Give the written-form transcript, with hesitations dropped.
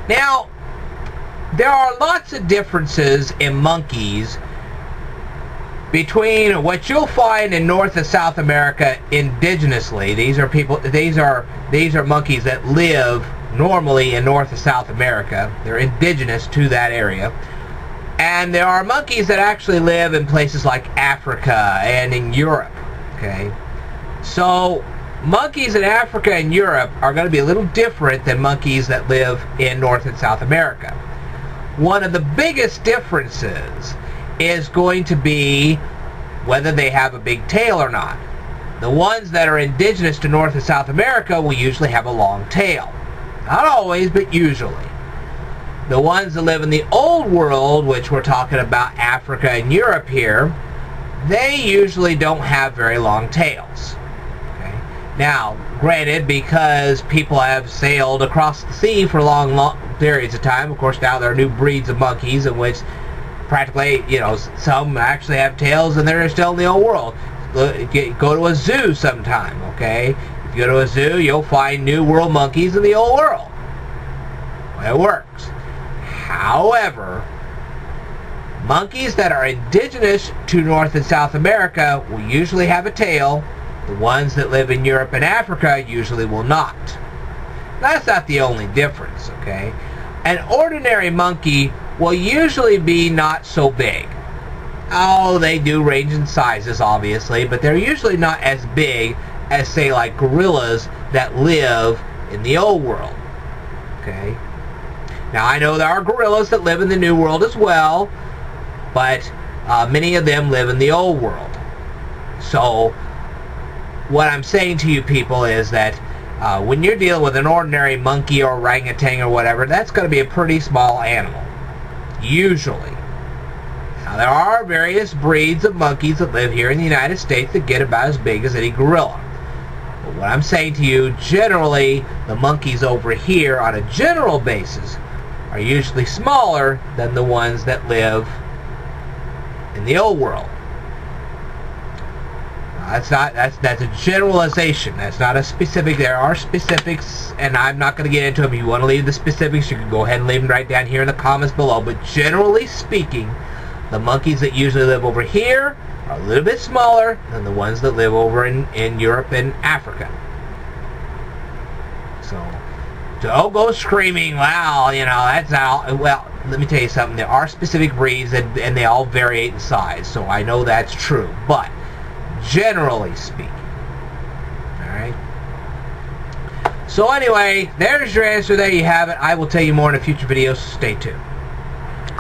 Now, there are lots of differences in monkeys between what you'll find in North and South America indigenously. These are monkeys that live normally in North and South America. They're indigenous to that area. And there are monkeys that actually live in places like Africa and in Europe. Okay? So, monkeys in Africa and Europe are going to be a little different than monkeys that live in North and South America. One of the biggest differences is going to be whether they have a big tail or not. The ones that are indigenous to North and South America will usually have a long tail. Not always, but usually. The ones that live in the old world, which we're talking about Africa and Europe here, they usually don't have very long tails. Okay? Now, granted, because people have sailed across the sea for long periods of time, of course now there are new breeds of monkeys in which practically, some actually have tails and they're still in the old world. Go to a zoo sometime, okay? If you go to a zoo, you'll find new world monkeys in the old world. Well, it works. However, monkeys that are indigenous to North and South America will usually have a tail. The ones that live in Europe and Africa usually will not. That's not the only difference, okay? An ordinary monkey will usually be not so big. Oh, they do range in sizes, obviously, but they're usually not as big as, say, like gorillas that live in the old world. Okay? Now, I know there are gorillas that live in the new world as well, but many of them live in the old world. So, what I'm saying to you people is that when you're dealing with an ordinary monkey or orangutan or whatever, that's going to be a pretty small animal. Usually. Now, there are various breeds of monkeys that live here in the United States that get about as big as any gorilla. But what I'm saying to you, generally, the monkeys over here, on a general basis, are usually smaller than the ones that live in the old world. That's a generalization. That's not a specific. There are specifics, and I'm not going to get into them. If you want to leave the specifics, you can go ahead and leave them right down here in the comments below. But generally speaking, the monkeys that usually live over here are a little bit smaller than the ones that live over in Europe and Africa. So, don't go screaming, wow, that's all. Well, let me tell you something. There are specific breeds, and they all vary in size. So I know that's true. But generally speaking. Alright? So anyway, there's your answer. There you have it. I will tell you more in a future video, so stay tuned.